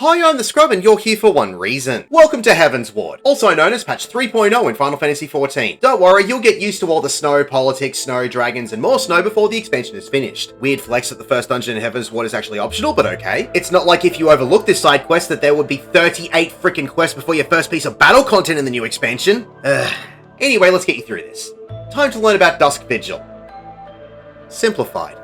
Hi, I'm the Scrub and you're here for one reason. Welcome to Heavensward, also known as patch 3.0 in Final Fantasy XIV. Don't worry, you'll get used to all the snow, politics, snow, dragons, and more snow before the expansion is finished. Weird flex that the first dungeon in Heavensward is actually optional, but okay. It's not like if you overlook this side quest that there would be 38 freaking quests before your first piece of battle content in the new expansion. Anyway, let's get you through this. Time to learn about Dusk Vigil. Simplified.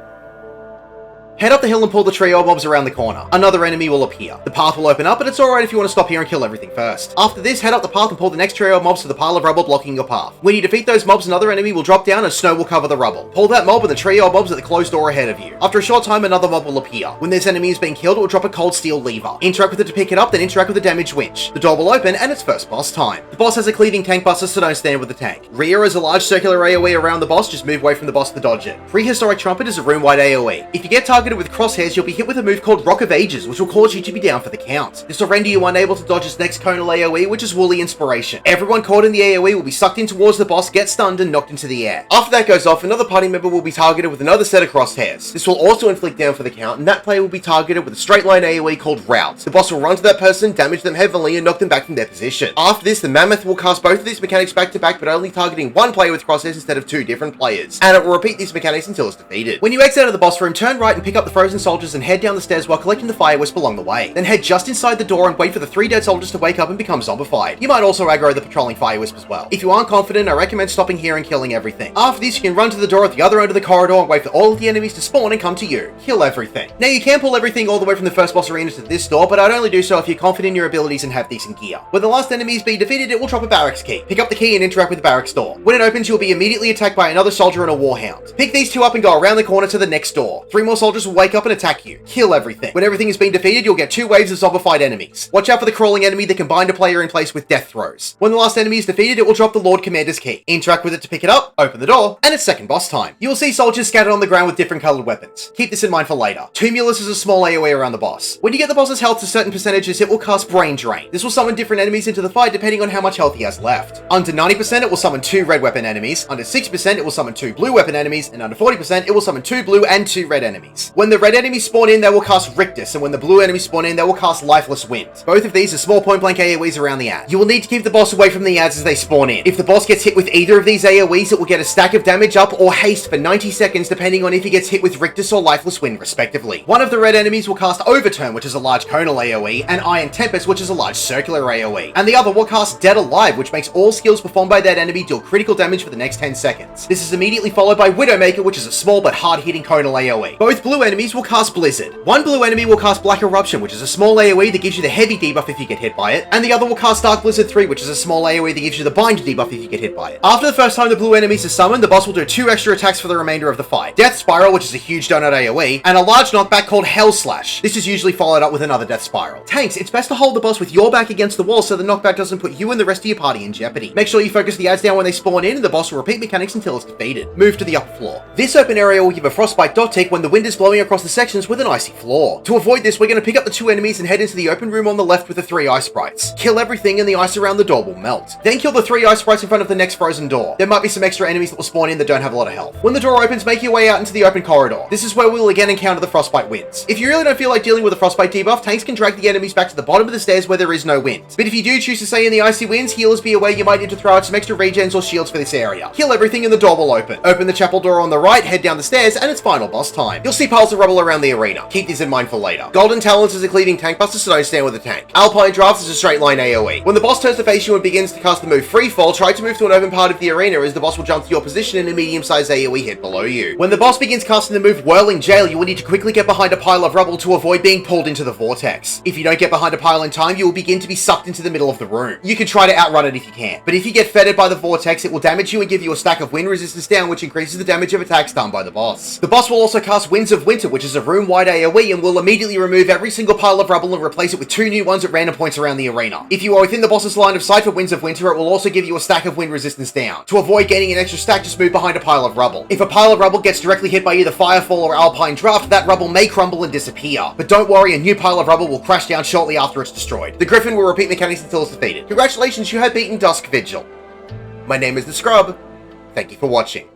Head up the hill and pull the trio mobs around the corner. Another enemy will appear. The path will open up, but it's alright if you want to stop here and kill everything first. After this, head up the path and pull the next trio of mobs to the pile of rubble blocking your path. When you defeat those mobs, another enemy will drop down and snow will cover the rubble. Pull that mob and the trio of mobs at the closed door ahead of you. After a short time, another mob will appear. When this enemy is being killed, it will drop a cold steel lever. Interact with it to pick it up, then interact with the damaged winch. The door will open, and it's first boss time. The boss has a cleaving tank buster, so don't stand with the tank. Rear is a large circular AoE around the boss, just move away from the boss to dodge it. Prehistoric Trumpet is a room-wide AoE. If you get targeted with crosshairs, you'll be hit with a move called Rock of Ages, which will cause you to be down for the count. This will render you unable to dodge its next conal AoE, which is Woolly Inspiration. Everyone caught in the AoE will be sucked in towards the boss, get stunned, and knocked into the air. After that goes off, another party member will be targeted with another set of crosshairs. This will also inflict down for the count, and that player will be targeted with a straight line AoE called Rout. The boss will run to that person, damage them heavily, and knock them back from their position. After this, the Mammoth will cast both of these mechanics back to back, but only targeting one player with crosshairs instead of two different players. And it will repeat these mechanics until it's defeated. When you exit out of the boss room, turn right and pick up the frozen soldiers and head down the stairs while collecting the fire wisp along the way. Then head just inside the door and wait for the 3 dead soldiers to wake up and become zombified. You might also aggro the patrolling fire wisp as well. If you aren't confident, I recommend stopping here and killing everything. After this, you can run to the door at the other end of the corridor and wait for all of the enemies to spawn and come to you. Kill everything. Now you can pull everything all the way from the first boss arena to this door, but I'd only do so if you're confident in your abilities and have decent gear. When the last enemies be defeated, it will drop a barracks key. Pick up the key and interact with the barracks door. When it opens, you'll be immediately attacked by another soldier and a warhound. Pick these two up and go around the corner to the next door. 3 more soldiers will wake up and attack you. Kill everything. When everything has been defeated, you'll get 2 waves of zombified enemies. Watch out for the crawling enemy that can bind a player in place with death throws. When the last enemy is defeated, it will drop the Lord Commander's key. Interact with it to pick it up, open the door, and it's second boss time. You will see soldiers scattered on the ground with different colored weapons. Keep this in mind for later. Tumulus is a small AoE around the boss. When you get the boss's health to certain percentages, it will cast Brain Drain. This will summon different enemies into the fight depending on how much health he has left. Under 90%, it will summon 2 red weapon enemies. Under 60%, it will summon 2 blue weapon enemies. And under 40%, it will summon 2 blue and 2 red enemies. When the red enemies spawn in, they will cast Rictus, and when the blue enemies spawn in, they will cast Lifeless Wind. Both of these are small point-blank AoEs around the ad. You will need to keep the boss away from the ads as they spawn in. If the boss gets hit with either of these AoEs, it will get a stack of damage up or haste for 90 seconds depending on if he gets hit with Rictus or Lifeless Wind respectively. One of the red enemies will cast Overturn, which is a large conal AoE, and Iron Tempest, which is a large circular AoE. And the other will cast Dead Alive, which makes all skills performed by that enemy deal critical damage for the next 10 seconds. This is immediately followed by Widowmaker, which is a small but hard-hitting conal AoE. Both blue enemies will cast Blizzard. One blue enemy will cast Black Eruption, which is a small AoE that gives you the heavy debuff if you get hit by it, and the other will cast Dark Blizzard 3, which is a small AoE that gives you the bind debuff if you get hit by it. After the first time the blue enemies are summoned, the boss will do 2 extra attacks for the remainder of the fight. Death Spiral, which is a huge donut AoE, and a large knockback called Hell Slash. This is usually followed up with another Death Spiral. Tanks, it's best to hold the boss with your back against the wall so the knockback doesn't put you and the rest of your party in jeopardy. Make sure you focus the ads down when they spawn in, and the boss will repeat mechanics until it's defeated. Move to the upper floor. This open area will give a frostbite dot tick when the wind is blowing across the sections with an icy floor. To avoid this, we're going to pick up the 2 enemies and head into the open room on the left with the 3 ice sprites. Kill everything and the ice around the door will melt. Then kill the 3 ice sprites in front of the next frozen door. There might be some extra enemies that will spawn in that don't have a lot of health. When the door opens, make your way out into the open corridor. This is where we'll again encounter the frostbite winds. If you really don't feel like dealing with a frostbite debuff, tanks can drag the enemies back to the bottom of the stairs where there is no wind. But if you do choose to stay in the icy winds, healers be aware you might need to throw out some extra regens or shields for this area. Kill everything and the door will open. Open the chapel door on the right, head down the stairs, and it's final boss time. You'll see piles of rubble around the arena. Keep these in mind for later. Golden Talons is a cleaving tank buster, so don't stand with a tank. Alpine Drafts is a straight line AoE. When the boss turns to face you and begins to cast the move Freefall, try to move to an open part of the arena as the boss will jump to your position in a medium-sized AoE hit below you. When the boss begins casting the move Whirling Jail, you will need to quickly get behind a pile of rubble to avoid being pulled into the vortex. If you don't get behind a pile in time, you will begin to be sucked into the middle of the room. You can try to outrun it if you can, but if you get fettered by the vortex, it will damage you and give you a stack of wind resistance down, which increases the damage of attacks done by the boss. The boss will also cast Winds of Winter, which is a room-wide AoE, and will immediately remove every single pile of rubble and replace it with 2 new ones at random points around the arena. If you are within the boss's line of sight for Winds of Winter, it will also give you a stack of wind resistance down. To avoid gaining an extra stack, just move behind a pile of rubble. If a pile of rubble gets directly hit by either Firefall or Alpine Draft, that rubble may crumble and disappear. But don't worry, a new pile of rubble will crash down shortly after it's destroyed. The Griffin will repeat mechanics until it's defeated. Congratulations, you have beaten Dusk Vigil. My name is the Scrub. Thank you for watching.